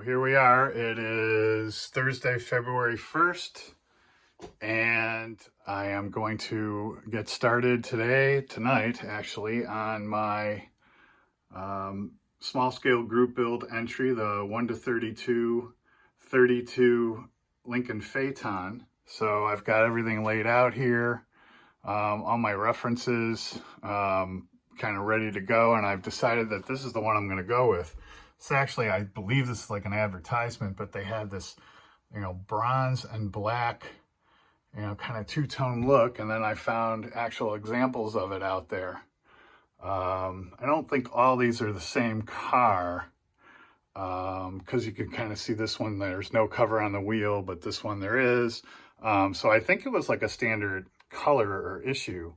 here we are. It is Thursday, February 1st, and I am going to get started tonight actually, on my small scale group build entry, the 1 to 32 Lincoln Phaeton. So I've got everything laid out here, all my references kind of ready to go, and I've decided that this is the one I'm going to go with. It's actually, I believe this is like an advertisement, but they had this, bronze and black, kind of two-tone look, and then I found actual examples of it out there. I don't think all these are the same car, because you can kind of see this one, there's no cover on the wheel, but this one there is. So I think it was like a standard color or issue.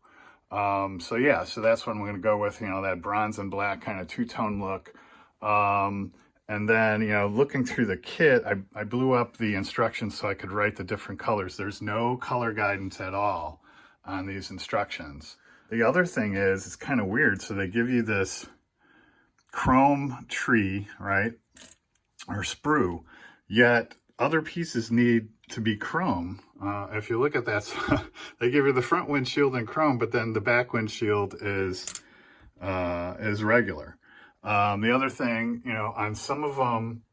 So that's what I'm going to go with, that bronze and black kind of two-tone look. And then, looking through the kit, I blew up the instructions so I could write the different colors. There's no color guidance at all on these instructions. The other thing is, it's kind of weird. So they give you this chrome tree, right? Or sprue, yet other pieces need to be chrome. If you look at that, they give you the front windshield in chrome, but then the back windshield is regular. The other thing, on some of them,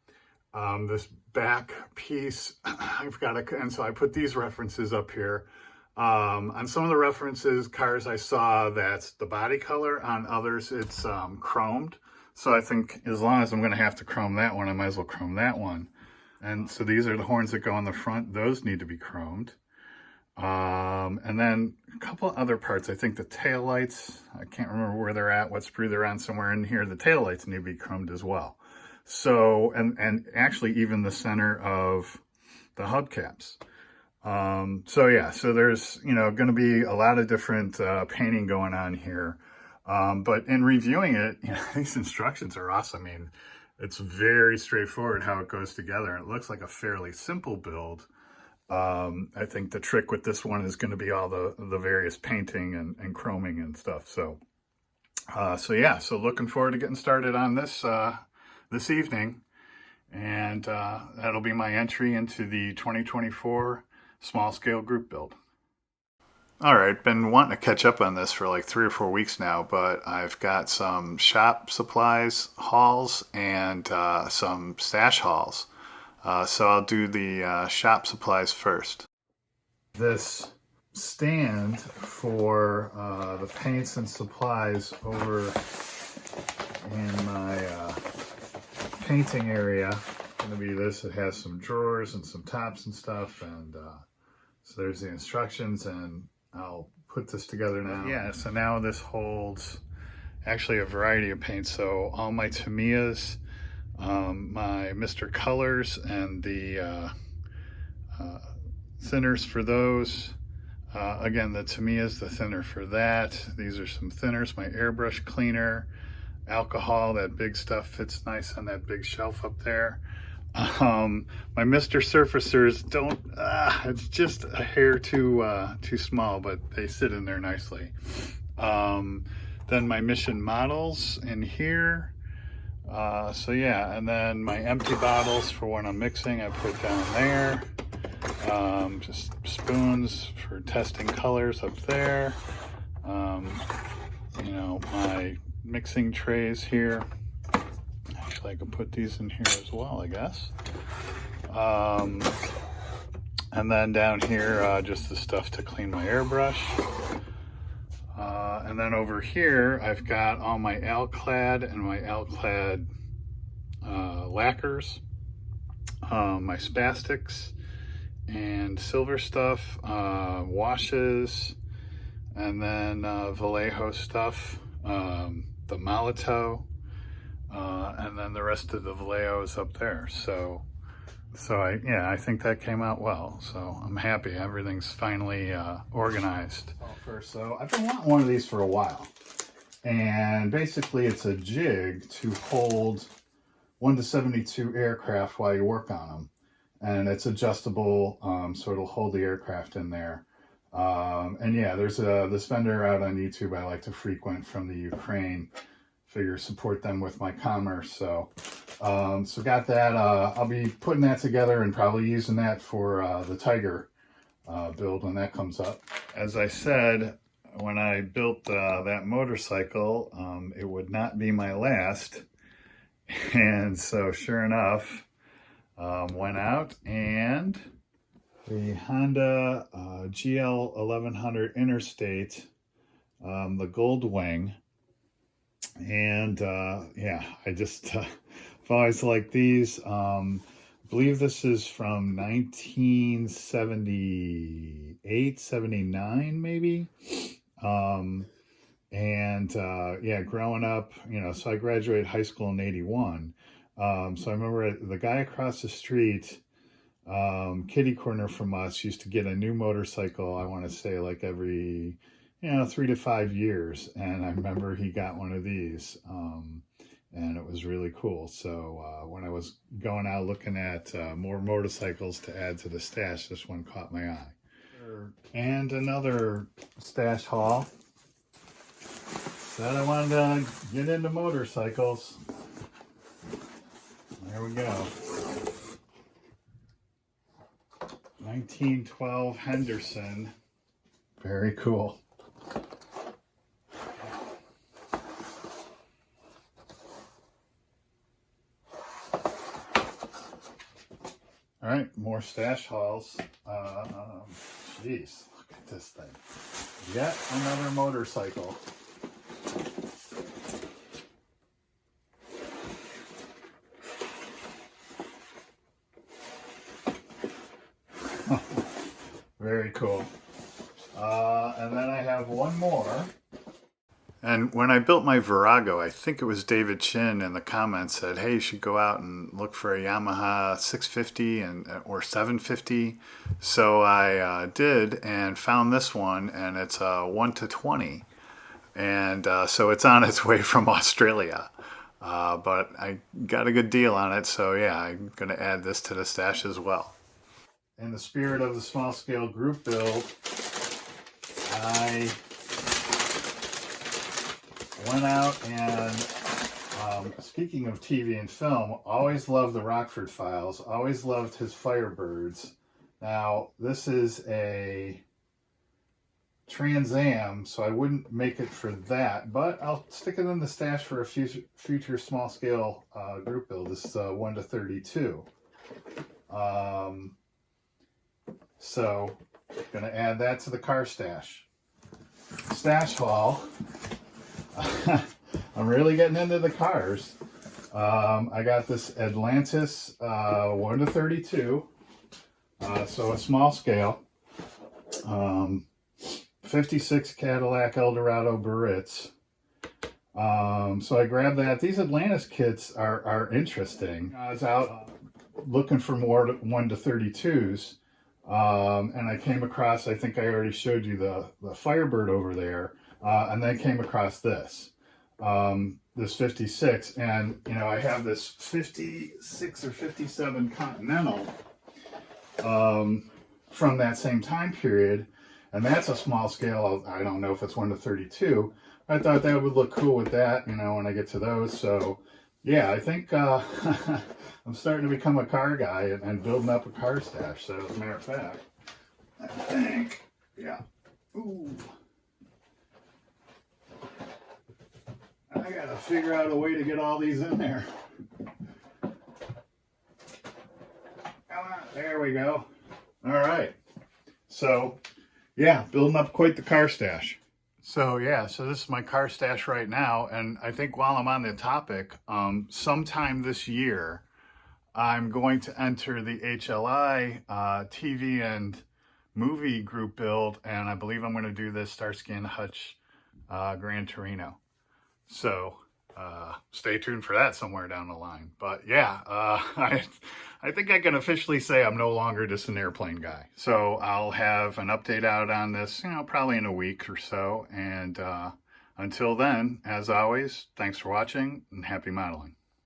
this back piece, and so I put these references up here. On some of the references, cars I saw, that's the body color. On others, it's chromed. So I think as long as I'm going to have to chrome that one, I might as well chrome that one. And so these are the horns that go on the front. Those need to be chromed. And then a couple of other parts. I think the taillights, I can't remember where they're at, what sprue they're on, somewhere in here. The taillights need to be chromed as well. So, and actually even the center of the hubcaps. So there's, going to be a lot of different painting going on here. But in reviewing it, these instructions are awesome. I mean, it's very straightforward how it goes together. It looks like a fairly simple build. I think the trick with this one is going to be all the various painting and chroming and stuff. So looking forward to getting started on this this evening, and that'll be my entry into the 2024 small scale group build. All right, been wanting to catch up on this for like 3 or 4 weeks now, but I've got some shop supplies hauls and some stash hauls. So I'll do the shop supplies first. This stand for the paints and supplies over in my painting area is going to be this. It has some drawers and some tops and stuff, and so there's the instructions, and I'll put this together now. Yeah, so now this holds actually a variety of paints. So all my Tamiyas, my Mr. Colors, and the thinners for those. Again, the Tamiya's the thinner for that. These are some thinners, my airbrush cleaner, alcohol, that big stuff fits nice on that big shelf up there. My Mr. Surfacers don't, it's just a hair too small, but they sit in there nicely. Then my Mission models in here. And then my empty bottles for when I'm mixing, I put down there. Just spoons for testing colors up there. My mixing trays here. Actually, I can put these in here as well, I guess. And then down here, just the stuff to clean my airbrush. And then over here, I've got all my Alclad and my Alclad lacquers, my spastics and silver stuff, washes, and then Vallejo stuff, the Molotov, and then the rest of the Vallejo is up there. So I think that came out well. So I'm happy. Everything's finally organized. So I've been wanting one of these for a while. And basically it's a jig to hold 1 to 72 aircraft while you work on them. And it's adjustable, so it'll hold the aircraft in there. There's this vendor out on YouTube I like to frequent from the Ukraine. Figure support them with my commerce. So So got that. I'll be putting that together and probably using that for the Tiger build when that comes up. As I said, when I built that motorcycle, it would not be my last. And so sure enough, went out and the Honda GL 1100 Interstate, the Gold Wing. And yeah, I just I've always liked these. I believe this is from 1978, 79 maybe. Yeah, growing up, so I graduated high school in 81. So I remember the guy across the street, kitty corner from us, used to get a new motorcycle, I want to say like every 3 to 5 years. And I remember he got one of these, and it was really cool. So when I was going out looking at more motorcycles to add to the stash, this one caught my eye. And another stash haul. Said I wanted to get into motorcycles. There we go. 1912 Henderson. Very cool. All right, more stash hauls. Jeez, look at this thing. Yet another motorcycle. Very cool. And then I have one more. And when I built my Virago, I think it was David Chin in the comments said, hey, you should go out and look for a Yamaha 650 or 750. So I did and found this one, and it's a 1-20. And so it's on its way from Australia. But I got a good deal on it, so yeah, I'm going to add this to the stash as well. In the spirit of the small scale group build, I went out and, speaking of TV and film, always loved the Rockford Files, always loved his Firebirds. Now, this is a Trans Am, so I wouldn't make it for that, but I'll stick it in the stash for a future small scale group build. This is 1-32. So, gonna add that to the car stash. Stash haul. I'm really getting into the cars. I got this Atlantis 1-32, so a small scale. 56 Cadillac Eldorado Barrettes. So I grabbed that. These Atlantis kits are interesting. I was out looking for more 1-32s. And I came across, I think I already showed you the Firebird over there, and then came across this 56, and I have this 56 or 57 Continental from that same time period, and that's a small scale. I don't know if it's 1-32. I thought that would look cool with that, when I get to those. So yeah, I think I'm starting to become a car guy and building up a car stash. So as a matter of fact, I think, yeah. Ooh. I gotta figure out a way to get all these in there. Come on, there we go. All right. So yeah, building up quite the car stash. So yeah, so this is my car stash right now, and I think while I'm on the topic, sometime this year, I'm going to enter the HLI TV and movie group build, and I believe I'm going to do this Starsky and Hutch Gran Torino. So stay tuned for that somewhere down the line. But yeah, I think I can officially say I'm no longer just an airplane guy. So I'll have an update out on this, probably in a week or so. And until then, as always, thanks for watching and happy modeling.